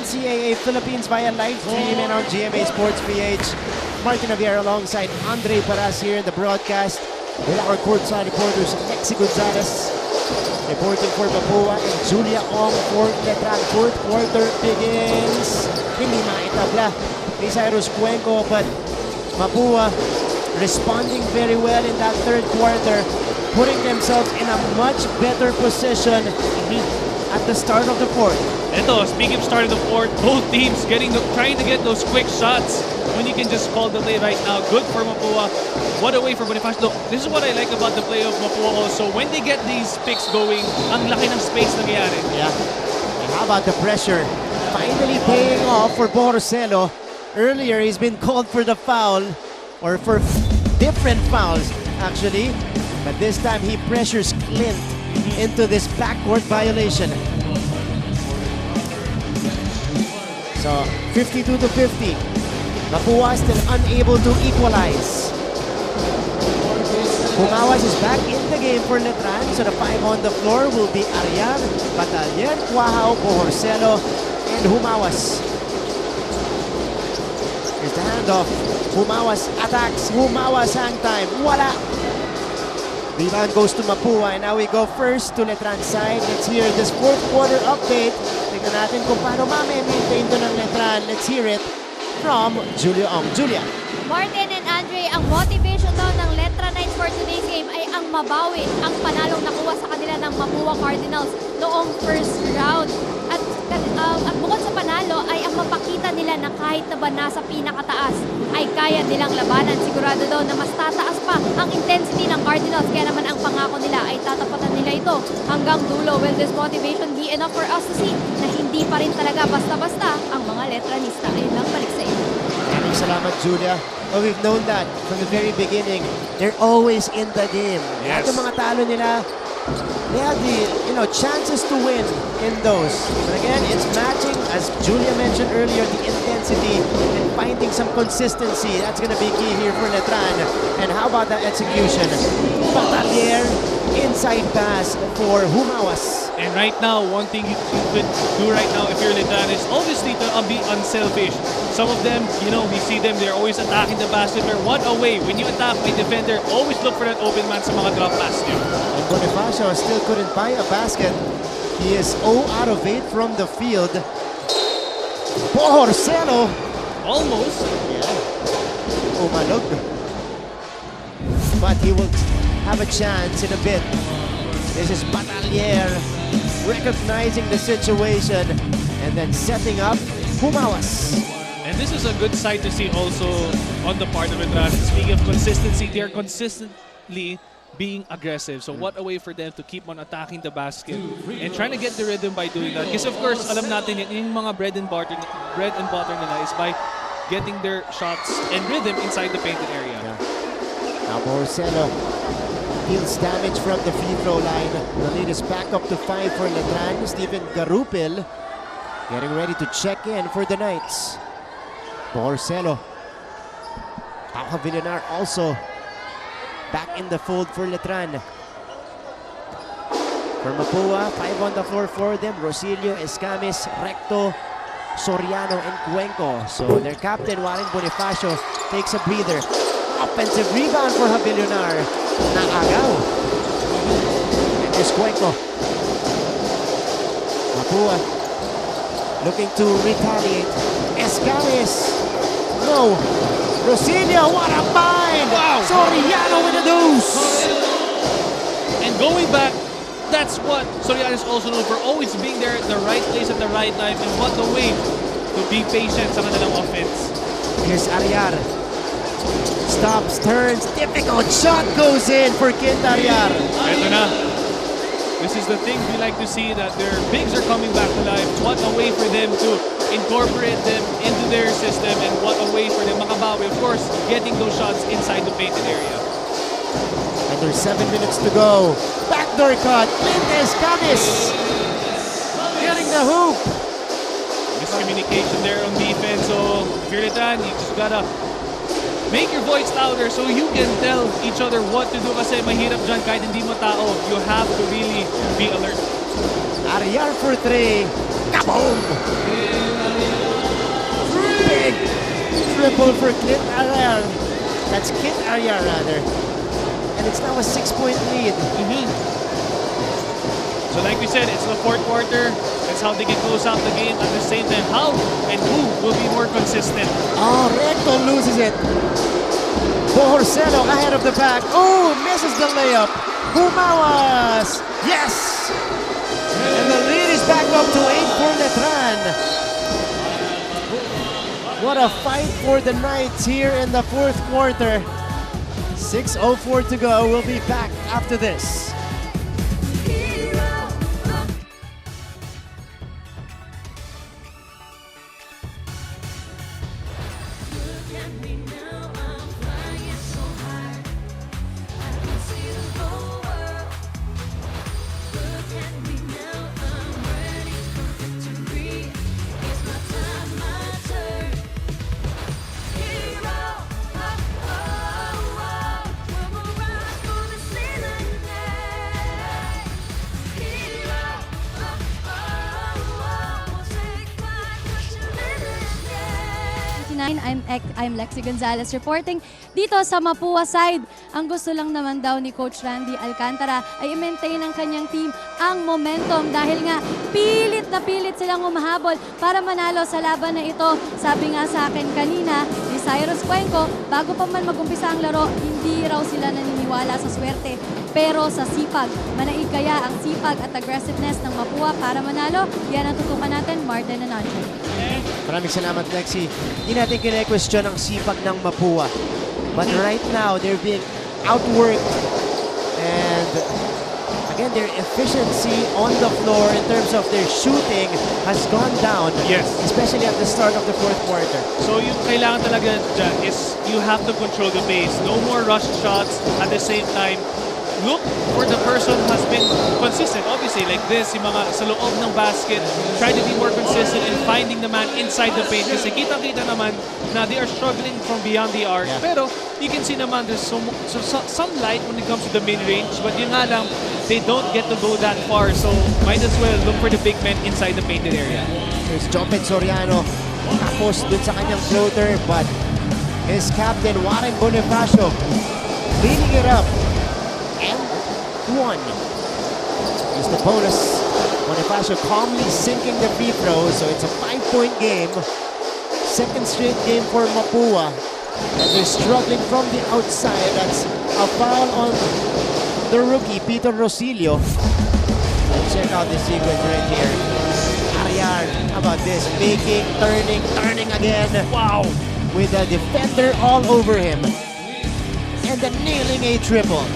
NCAA Philippines via live stream and on GMA Sports PH. Martin Javier alongside Andre Paras here in the broadcast with our courtside reporters Lexi Gonzalez reporting for Mapua and Julia Ong for Letran. Fourth quarter begins. Hindi maitabla ni Cyrus Cuenco, but Mapua responding very well in that third quarter, putting themselves in a much better position at the start of the fourth. Ito, speaking of starting the fourth, both teams trying to get those quick shots when you can just call the play right now. Good for Mapua. What a way for Bonifacio. Look, this is what I like about the play of Mapua also. When they get these picks going, ang laki ng space nangyayari. Yeah. And how about the pressure? Finally paying off for Borcelo. Earlier, he's been called for the foul, or for different fouls, actually. But this time, he pressures Clint into this backcourt violation. So, 52 to 50. Mapua still unable to equalize. Humawas is back in the game for Letran. So the five on the floor will be Ariar, Batalyer, Cuajao, Borcelo, and Humawas. Here's the handoff. Humawas attacks. Humawas hang time. Wala! Rebound goes to Mapua, and now we go first to Letran's side. Let's hear this fourth quarter update. Tignan natin kung paano ma-maintain to ng Letran. Let's hear it from Julia Ong. Julia. Martin and Andre, ang motivation daw ng Letran Knights for today's game ay ang mabawi ang panalong nakuha sa kanila ng Mapua Cardinals noong first round. At bukod sa panalo ay ang mapakita nila na kahit na ba nasa pinakataas ay kaya nilang labanan. Sigurado daw na mas tataas pa ang intensity ng Cardinals, kaya naman ang pangako nila ay tatapatan nila ito hanggang dulo. Will this motivation be enough for us to see na hindi pa rin talaga basta-basta ang mga Letranista? Ayun lang, balik sa iyo. Maraming salamat, Julia. Well, we've known that from the very beginning. They're always in the game. Yes. At yung mga talo nila, they have the chances to win in those. But again, it's matching, as Julia mentioned earlier, the intensity and finding some consistency. That's going to be key here for Letran. And how about that execution? Batalyer, inside pass for Humawas. And right now, one thing you could do right now if you're Letran is obviously to be unselfish. Some of them, we see them, they're always attacking the basket. Or what a way, when you attack a defender, always look for that open man sa mga drop pass niyo. And Bonifacio still couldn't buy a basket. He is 0 out of 8 from the field. Borcelo. Almost. Yeah. Umalog. But he will have a chance in a bit. This is Batalyer recognizing the situation and then setting up Humawas. And this is a good sight to see also on the part of Letran. Speaking of consistency, they're consistently being aggressive. So what a way for them to keep on attacking the basket and trying to get the rhythm by doing that. Because of course, alam natin yung mga bread and butter nila is by getting their shots and rhythm inside the painted area. Yeah. Now Borcelo deals damage from the free throw line. The lead is back up to 5 for Letran. Steven Garupil getting ready to check in for the Knights. Borcelo. Papa Villanar also back in the fold for Letran. For Mapua, 5 on the floor for them. Rosilio, Escamis, Recto, Soriano, and Cuenco. So their captain, Warren Bonifacio, takes a breather. Offensive rebound for Javillonar. Naagaw. And there's Cuenco. Mapua looking to retaliate. Escamis. No. Rosilio, what a find! Wow. Soriano with a deuce! And going back, that's what Soriano is also known for, always being there at the right place at the right time. And what a way to be patient sa kanilang offense. Here's Ariar. Stops, turns, difficult shot goes in for Kent Ariar. Ito na. This is the thing we like to see, that their bigs are coming back to life. What a way for them to incorporate them into their system, and what a way for them makabawi. Of course, getting those shots inside the painted area. And there's 7 minutes to go. Backdoor cut. Lindes Camis getting the hoop. Miscommunication there on defense. So if you're Letran, you just gotta make your voice louder so you can tell each other what to do, kasi mahirap dyan kahit hindi mo tao. You have to really be alert. Ariar for 3. Kaboom! triple for Kit Ariar. That's Kit Ariar, rather. And it's now a 6-point lead. So like we said, it's the fourth quarter. That's how they can close out the game. At the same time, how and who will be more consistent? Oh, Recto loses it. Bohorcelo ahead of the back. Oh, misses the layup. Humawas. Yes. And the lead is back up to 8 for Letran. What a fight for the Knights here in the fourth quarter. 6:04 to go. We'll be back after this. I'm Lexi Gonzalez reporting dito sa Mapua side. Ang gusto lang naman daw ni Coach Randy Alcantara ay i-maintain ng kanyang team ang momentum dahil nga pilit na pilit silang humahabol para manalo sa laban na ito. Sabi nga sa akin kanina ni Cyrus Cuenco, bago pa man mag-umpisa ang laro, hindi raw sila naniniwala sa swerte. Pero sa sipag, manaig kaya ang sipag at aggressiveness ng Mapua para manalo. Yan ang tutukan natin, Martin and Andre. Maraming salamat, Lexi. Hindi natin kine-question ang sipag ng Mapua. But right now, they're being outworked. And again, their efficiency on the floor in terms of their shooting has gone down. Yes. Especially at the start of the fourth quarter. So yung kailangan talaga dyan is you have to control the pace. No more rush shots. At the same time, look for the person who has been consistent. Obviously, like this, yung mga sa loob ng basket, try to be more consistent in finding the man inside the paint. Kasi kita-kita naman na they are struggling from beyond the arc. Yeah. Pero you can see naman there's some light when it comes to the mid-range. But yun nga lang, they don't get to go that far. So might as well look for the big men inside the painted area. There's Jopet Soriano. Tapos dun sa kanyang floater. But his captain, Warren Bonifacio, cleaning it up. And one. Here's the bonus. Bonifacio calmly sinking the free throw. So it's a 5-point game. Second straight game for Mapua. And they're struggling from the outside. That's a foul on the rookie, Peter Rosilio. And check out this sequence right here. Ariar, how about this? Making, turning again. Wow! With a defender all over him. And then nailing a triple.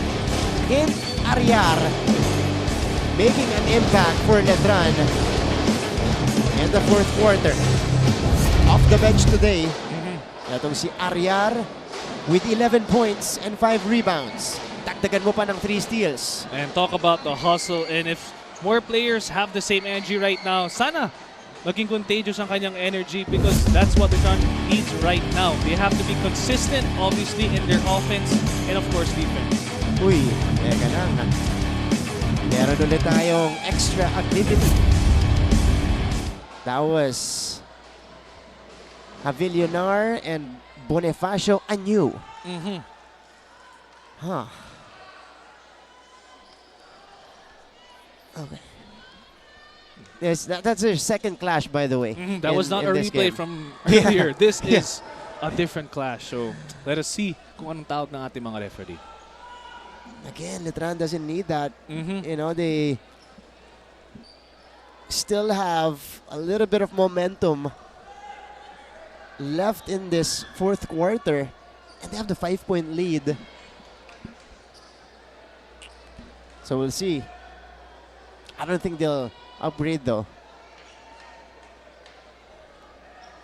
In Ariar, making an impact for Letran in the fourth quarter. Off the bench today, itong si Ariar with 11 points and 5 rebounds. Dagdagan mo pa ng 3 steals. And talk about the hustle. And if more players have the same energy right now, sana maging contagious ang kanyang energy because that's what the Letran needs right now. They have to be consistent, obviously, in their offense and, of course, defense. Uy, teka lang. Meron ulit tayong extra activity. That was Avillonar and Bonifacio anew. Huh. Okay. That's their second clash, by the way. That was not a replay from earlier. This is a different clash. So, let us see kung anong tawag ng ating mga referee. Again, Letran doesn't need that. You know, they still have a little bit of momentum left in this fourth quarter. And they have the 5-point lead. So we'll see. I don't think they'll upgrade though.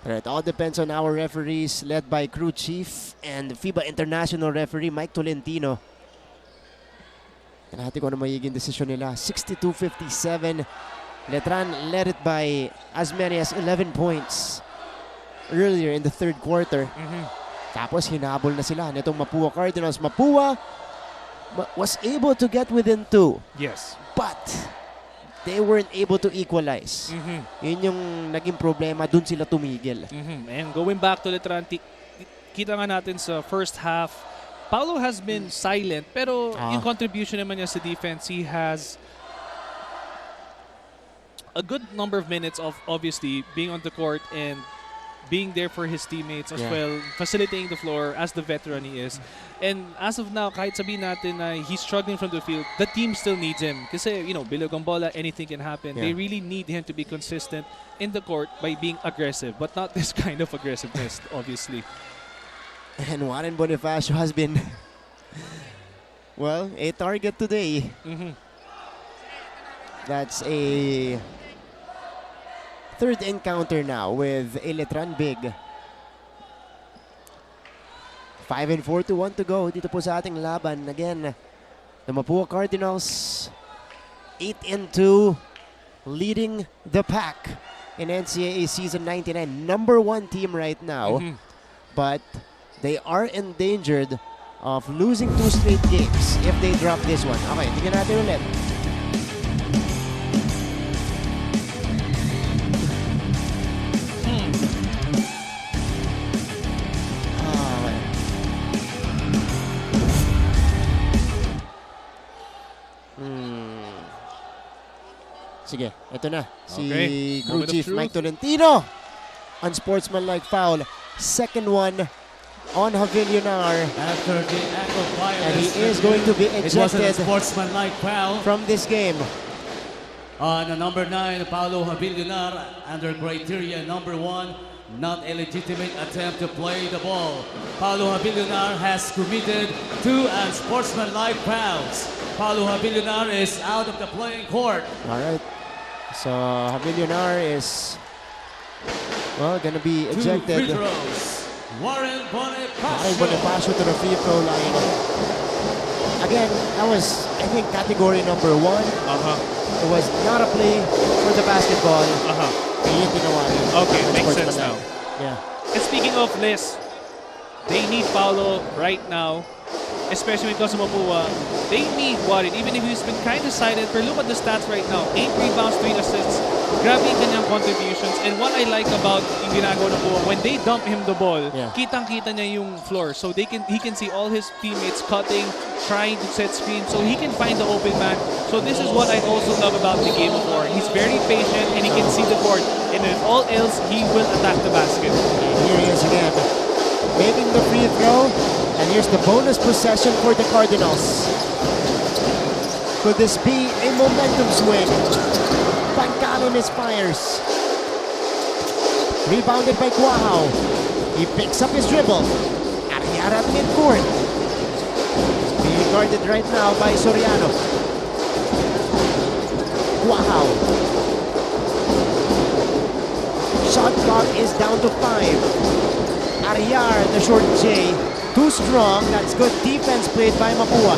But it all depends on our referees led by crew chief and FIBA International referee Mike Tolentino. And natin kung ano magiging desisyon nila. 62-57. Letran led it by as many as 11 points earlier in the third quarter. Tapos hinabol na sila nitong Mapua Cardinals. Mapua was able to get within 2. Yes. But they weren't able to equalize. Yun yung naging problema. Dun sila tumigil. And going back to Letran, kita nga natin sa first half, Paolo has been silent, pero yung contribution naman niya sa defense, he has a good number of minutes of obviously being on the court and being there for his teammates as well, facilitating the floor as the veteran he is. And as of now, kahit sabihin natin na he's struggling from the field, the team still needs him. Kasi, bilog ang bola, anything can happen. They really need him to be consistent in the court by being aggressive, but not this kind of aggressiveness, obviously. And Warren Bonifacio has been, well, a target today. That's a third encounter now with a Letran big. 5 and 4 to 1 to go dito po sa ating laban. Again, the Mapua Cardinals 8 and 2, leading the pack in NCAA season 99. Number 1 team right now, but they are endangered of losing 2 straight games if they drop this one. Okay, tingnan natin ulit. Sige, ito na. Si Crew Chief Mike Tolentino. Unsportsmanlike foul. Second one on Javillonar. After the act of violence, and he is going to be it was a ejected sportsmanlike foul from this game. on number 9, Paulo Javillonar, under criteria number 1, not a legitimate attempt to play the ball. Paulo Javillonar has committed 2 unsportsmanlike fouls. Paulo Javillonar is out of the playing court. All right. So Javillonar is, well, gonna be 2 ejected. free throws. Warren Bonifacio. Bonifacio to the free throw line. Again, that was, I think, category number 1. It was not a play for the basketball. Okay, makes sense now. Yeah. And speaking of this, they need Paolo right now, especially because of Mapua. They need Warren, even if he's been kind of silent. But look at the stats right now. 8 rebounds, 3 assists. Grabe yung kanyang contributions. And what I like about yung ginagawa ng Mapua, when they dump him the ball, kitang-kita niya yung floor. So he can see all his teammates cutting, trying to set screens, so he can find the open man. So this is what I also love about the game of war. He's very patient and he can see the court. And if all else, he will attack the basket. Here he is again, making the free throw. And here's the bonus possession for the Cardinals. Could this be a momentum swing? Pancalo misfires. Rebounded by Guahao. He picks up his dribble. Arriara at midcourt. Being guarded right now by Soriano. Guahao. Shot clock is down to 5. Arriar, the short J. Too strong. That's good defense played by Mapua.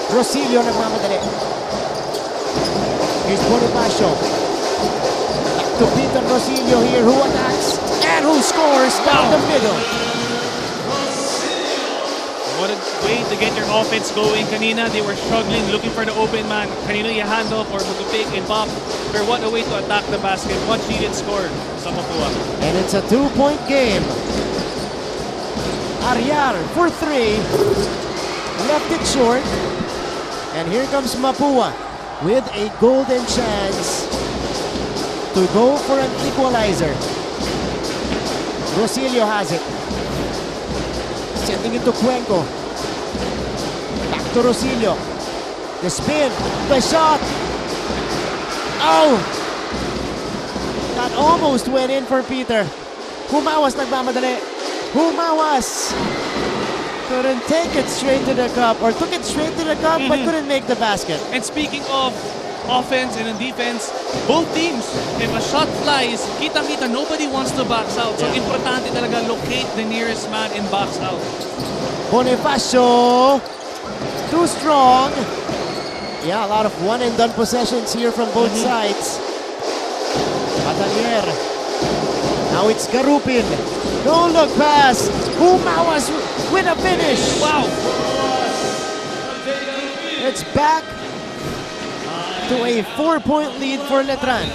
Rosillo nagmamadali. Here's Bonifacio. Back to Peter Rosillo here, who attacks and who scores down the middle. What a way to get your offense going. Kanina, they were struggling, looking for the open man. Kanina, you hand off or pick and pop. But what a way to attack the basket. What she did score sa Mapua. And it's a 2-point game. Arriar for 3. Left it short. And here comes Mapua with a golden chance to go for an equalizer. Rosillo has it. Sending it to Cuenco. Back to Rosillo. The spin. The shot. Oh! That almost went in for Peter. Humawas nagmamadali. Humawas couldn't take it straight to the cup, or took it straight to the cup but couldn't make the basket. And speaking of offense and defense, both teams, if a shot flies, kitang-kita, nobody wants to box out. So importante talaga locate the nearest man and box out. Bonifacio, too strong. Yeah, a lot of one and done possessions here from both sides. Batalier. Now it's Garupin. No look pass. Humawas with a finish. Wow. It's back to a 4-point lead for Letran.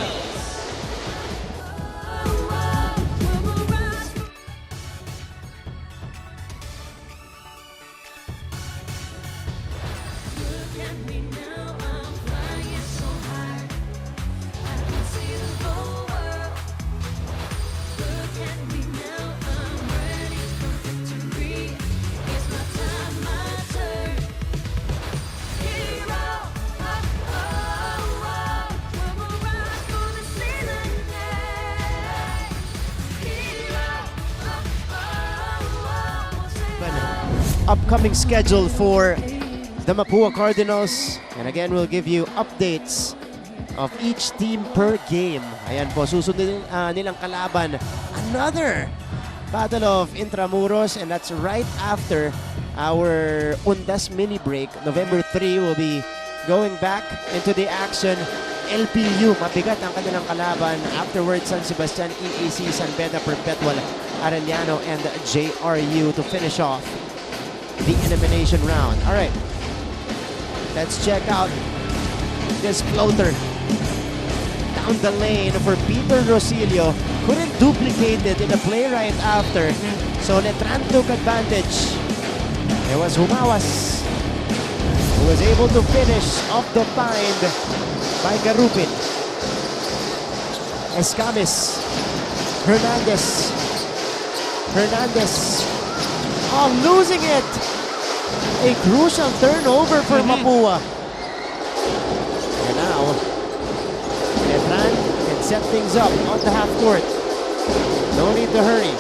upcoming schedule for the Mapua Cardinals. And again, we'll give you updates of each team per game. Ayan po, susunod nilang kalaban. Another Battle of Intramuros, and that's right after our Undas mini break. November 3, we'll be going back into the action. LPU, mabigat ang kanilang kalaban. Afterwards, San Sebastian, EAC, San Beda, Perpetual, Arellano, and JRU to finish off the elimination round. All right, let's check out this floater down the lane for Peter Rosilio. Couldn't duplicate it in the play right after, so Letran took advantage. It was Humawas who was able to finish off the bind by Garupin. Escamis, Hernandez, losing it. A crucial turnover for Mapua. And now, Letran can set things up on the half court. No need to hurry.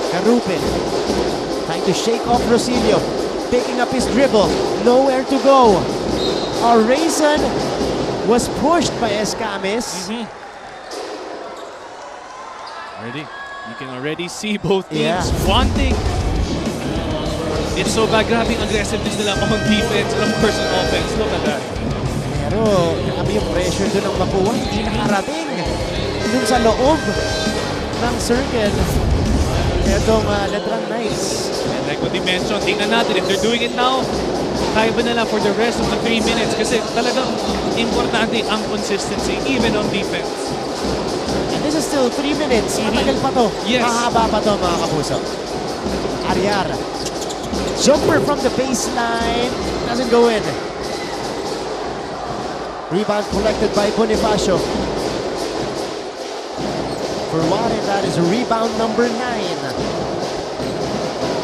Garupin trying to shake off Rosilio, picking up his dribble, nowhere to go. Raisin was pushed by Escamis. You can already see both teams wanting. It's so bad, grabbing aggressiveness nila on defense and of course on offense. Look at that. Pero grabe yung pressure doon ng Mapua, hindi nakarating doon sa loob ng circle. Itong Letran Knights. And like what they mentioned, tingnan natin if they're doing it now, kaya ba nila for the rest of the 3 minutes? Kasi talagang importante ang consistency even on defense. And this is still 3 minutes. Matagal pa to. Yes. Mahaba pa to, mga kapuso. Ariar. Jumper from the baseline. Doesn't go in. Rebound collected by Bonifacio. For Warren, that is rebound number 9.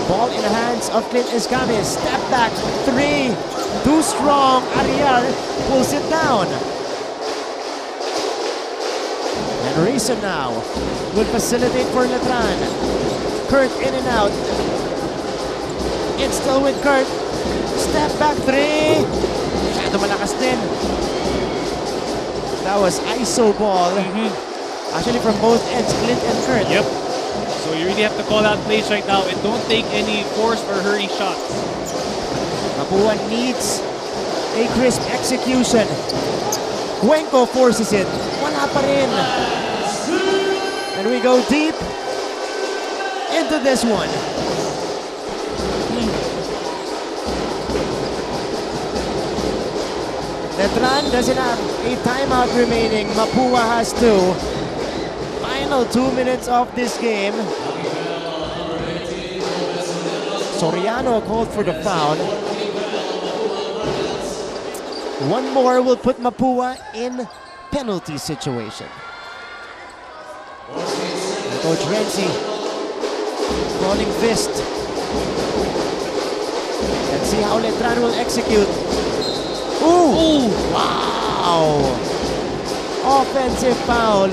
Ball in the hands of Clint Escamis. Step back, 3. Too strong. Ariar pulls it down. And Rayson now will facilitate for Letran. Kurt in and out. It's still with Kurt. Step back, 3. Masyado malakas din. That was ISO ball. Actually from both ends, Clint and Kurt. Yep. So you really have to call out plays right now and don't take any forced or hurry shots. Mapua needs a crisp execution. Cuenco forces it. Wala pa rin. And we go deep into this one. Letran doesn't have a timeout remaining. Mapua has 2. Final 2 minutes of this game. Soriano called for the foul. One more will put Mapua in penalty situation. Coach Renzi calling fist. Let's see how Letran will execute. Ooh! Wow! Offensive foul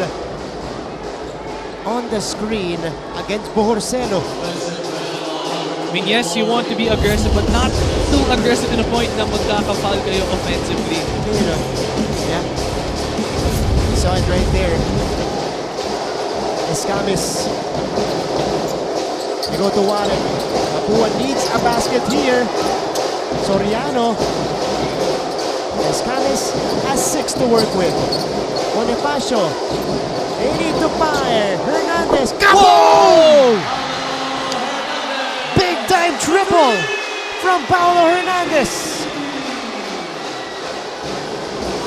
on the screen against Bohorcelo. I mean, yes, you want to be aggressive, but not too aggressive to the point na magkaka-foul kayo offensively. Yeah. You saw it right there. Escamis. They go to Warren. Mapua needs a basket here. Soriano. Escamis has 6 to work with. Bonifacio. They need to fire. Hernandez. Whoa! Big time triple from Paulo Hernandez.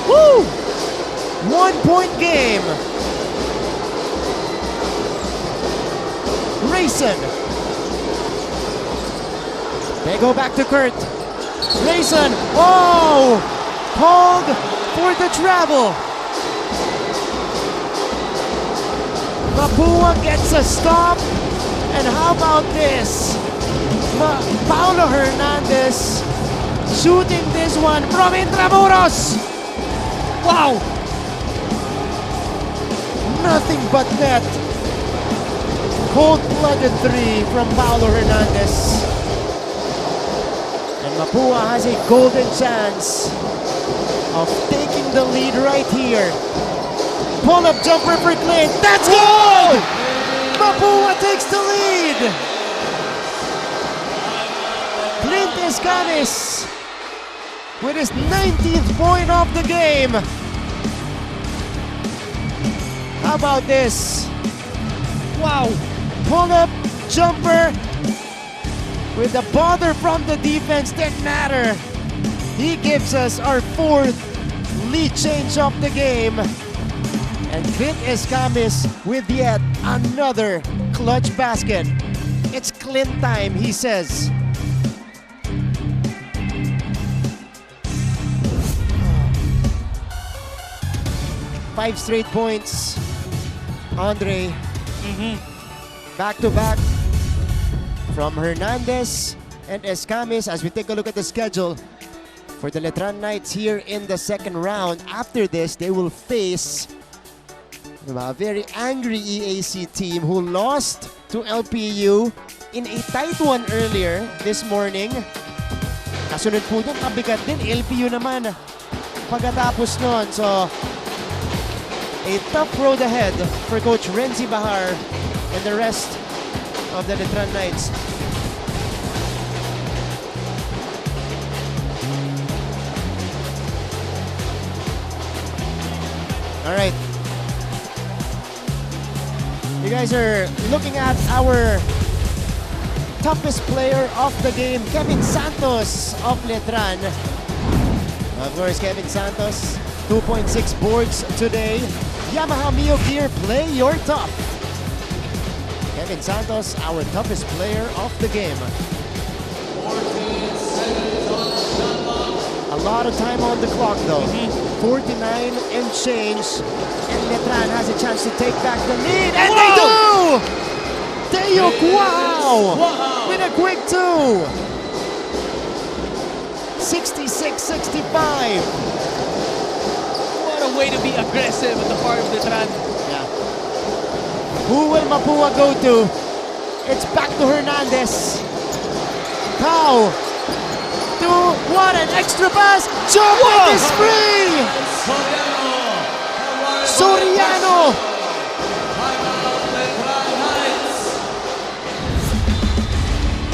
Woo! 1-point game. Rayson. They go back to Kurt. Rayson. Oh! Called for the travel. Mapua gets a stop. And how about this? Paulo Hernandez shooting this one from Intramuros. Wow! Nothing but net. Cold-blooded 3 from Paulo Hernandez. Mapua has a golden chance of taking the lead right here. Pull-up jumper for Clint. That's good! Mapua takes the lead. Clint Escamis with his 19th point of the game. How about this? Wow! Pull-up jumper with the bother from the defense didn't matter. He gives us our 4th lead change of the game. And Clint Escamis with yet another clutch basket. It's Clint time, he says. Five straight points. Andre. Back to back from Hernandez and Escamis as we take a look at the schedule for the Letran Knights here in the second round. After this, they will face a very angry EAC team who lost to LPU in a tight one earlier this morning. Kasunod po dun, kabigat din, LPU naman pagkatapos nun. So, a tough road ahead for Coach Renzi Bahar and the rest of the Letran Knights. All right. You guys are looking at our toughest player of the game, Kevin Santos of Letran. Of course, Kevin Santos, 2.6 boards today. Yamaha Mio Gear, play your tough. Kevin Santos, our toughest player of the game. A lot of time on the clock though. 49 and change. And Letran has a chance to take back the lead. And they do! Teyok, wow! With a quick 2. 66-65. What a way to be aggressive at the part of Letran. Yeah. Who will Mapua go to? It's back to Hernandez. Pau. 2, 1, an extra pass. Jump is free. Soriano.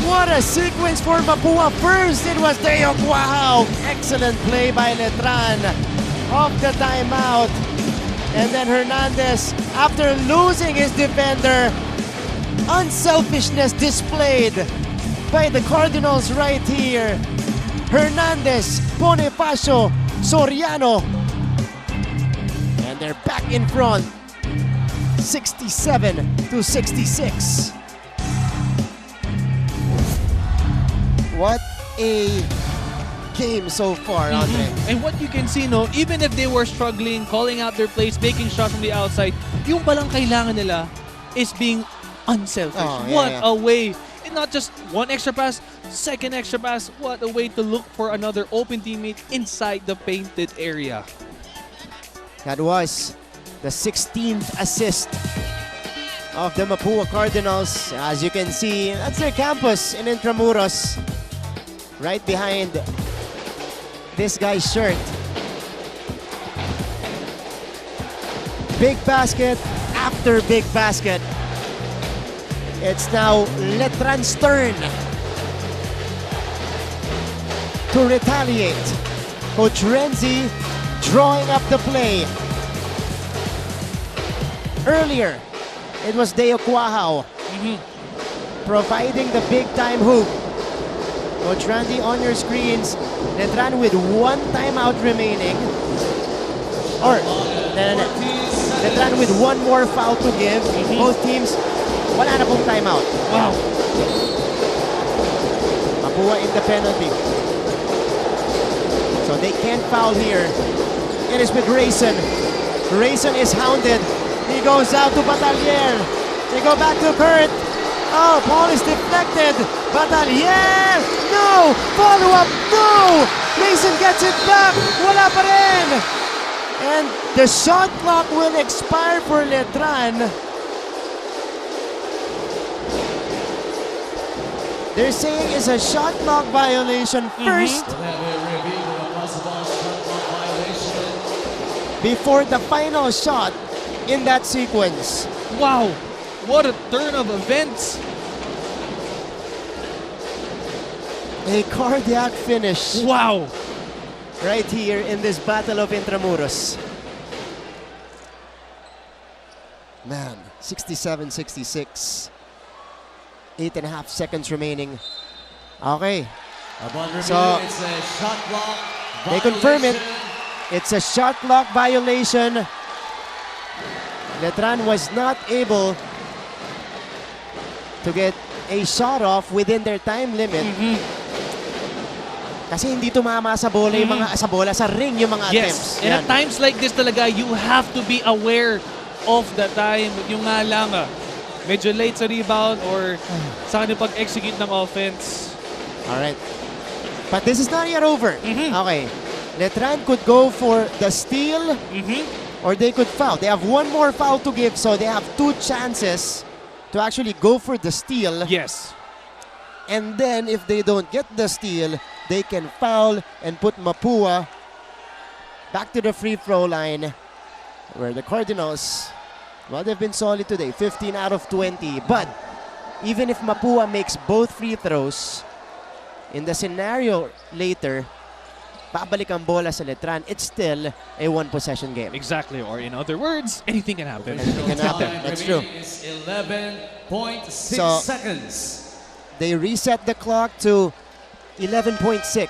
What a sequence for Mapua. First, it was Teyok. Wow. Excellent play by Letran. Off the timeout. And then Hernandez, after losing his defender, unselfishness displayed by the Cardinals right here. Hernandez, Bonifacio, Soriano. And they're back in front. 67-66. What a game so far, Andre. And what you can see, no, even if they were struggling, calling out their plays, making shots from the outside, yung palang kailangan nila is being unselfish. What a way. And not just one extra pass, second extra pass. What a way to look for another open teammate inside the painted area. That was the 16th assist of the Mapua Cardinals. As you can see, that's their campus in Intramuros. Right behind this guy's shirt. Big basket after big basket. It's now Letran's turn to retaliate. Coach Renzi drawing up the play. Earlier, it was Deo Cuajao providing the big time hoop. Coach Randy on your screens. Letran with 1 timeout remaining. Or, no. Letran with 1 more foul to give. Both teams, wala na pong timeout. Wow. Mapua in the penalty. So they can't foul here. It is with Grayson. Grayson is hounded. He goes out to Batalier. They go back to Kurt. Oh, ball is deflected. Batalier! No! Follow-up! No! Grayson gets it back. Wala pa rin. And the shot clock will expire for Letran. They're saying it's a shot clock violation first We'll have a review of a possible shot clock violation. before the final shot in that sequence. Wow, what a turn of events. A cardiac finish Wow. right here in this Battle of Intramuros. Man, 67-66. 8.5 seconds remaining. Okay, Upon review, So, it's a shot clock they confirm it. violation. It's a shot clock violation. Letran was not able to get a shot off within their time limit. Kasi hindi tumama sa bola yung mga sa bola, sa ring yung mga attempts. Yes, and Yan. at times like this talaga, you have to be aware of the time. Yung nga lang, medyo late sa rebound or sa kanyang pag-execute ng offense. Alright. But this is not yet over. Okay. Letran could go for the steal or they could foul. They have one more foul to give, so they have two chances to actually go for the steal. Yes. And then if they don't get the steal, they can foul and put Mapua back to the free throw line, where the Cardinals, well, they've been solid today, 15 out of 20. But even if Mapua makes both free throws, in the scenario later, babalik ang bola sa Letran, it's still a one-possession game. Exactly. Or in other words, anything can happen. Anything can happen. That's true. It's 11.6 So- seconds. They reset the clock to 11.6.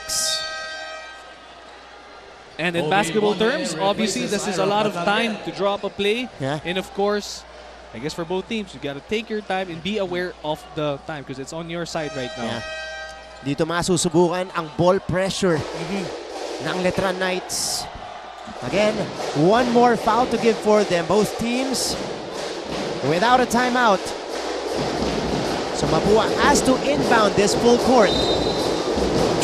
And in Only basketball one terms, man obviously, replaces this is a Ira lot of Bataglia. time to draw up a play. Yeah. And of course, I guess for both teams, you got to take your time and be aware of the time because it's on your side right now. Yeah. Dito masusubukan ang ball pressure ng Letran Knights. Again, one more foul to give for them. Both teams without a timeout. So Mapua has to inbound this full court.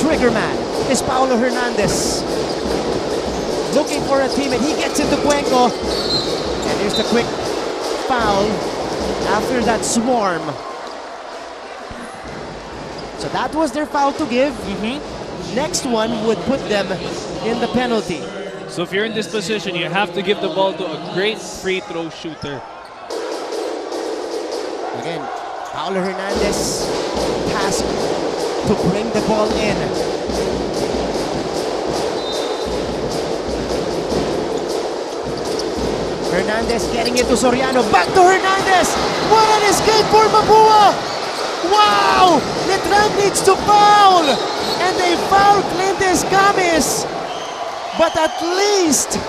Trigger man is Paulo Hernandez. Looking for a teammate. He gets into Cuenco. And here's the quick foul after that swarm. So that was their foul to give. Next one would put them in the penalty. So if you're in this position, you have to give the ball to a great free throw shooter. Again, Paulo Hernandez tasked to bring the ball in. Hernandez getting it to Soriano. Back to Hernandez. What an escape for Mapua. Wow! Letran needs to foul. And they foul Clintes Camis. But at least,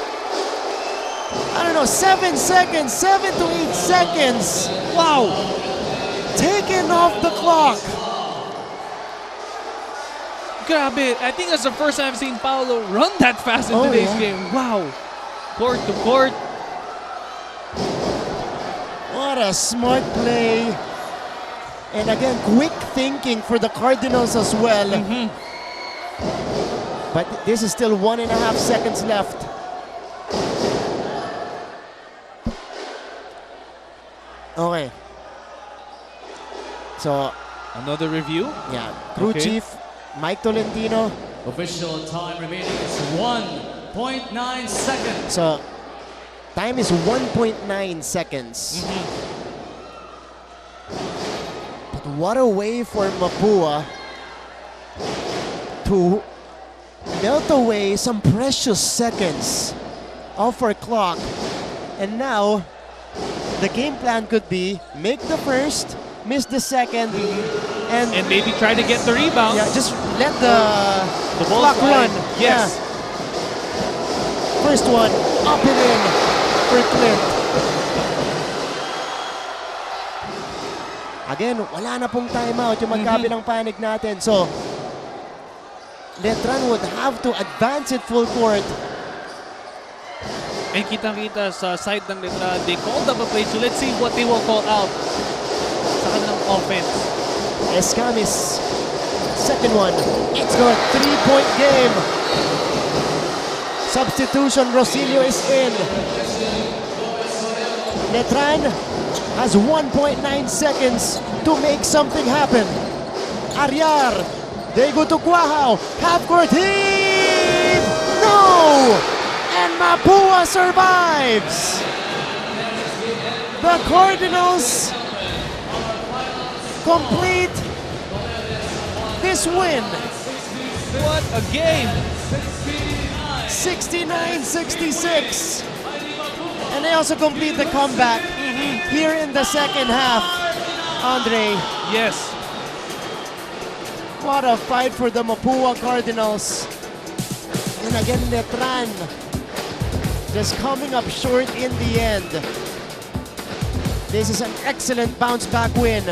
I don't know, 7 seconds, 7 to 8 seconds. Wow! Taken off the clock. Grabe. I think that's the first time I've seen Paolo run that fast in Oh, today's yeah. game. Wow. Court to court. What a smart play. And again, quick thinking for the Cardinals as well. But this is still 1.5 seconds left. Okay. So, Another review. yeah, crew Okay. chief Mike Tolentino. Official time remaining is 1.9 seconds. So, time is 1.9 seconds. But what a way for Mapua to melt away some precious seconds off our clock. And now, the game plan could be make the first, miss the second, and And maybe try to get the rebound. yeah, just let the ball clock fly. run. Yes. Yeah. First one, up and in for Clint. Again, wala na pong timeout yung magkabilang panig natin. So, Letran would have to advance it full court. And kitang-kita sa side ng Letran, they called up a play. So let's see what they will call out sa kanilang offense. Escamis, second one. It's got a 3-point game. Substitution, Rosilio is in. Letran has 1.9 seconds to make something happen. Ariar. They go to Guahao. Half-court heave! No! And Mapua survives! The Cardinals complete this win. What a game! 69-66. And they also complete the comeback here in the second half. Andre, Yes. what a fight for the Mapua Cardinals. And again, Letran just coming up short in the end. This is an excellent bounce back win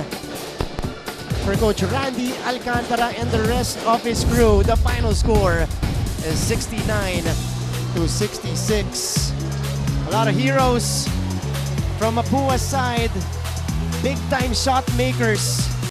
for Coach Randy Alcantara and the rest of his crew. The final score is 69-66. A lot of heroes from Mapua's side. Big time shot makers.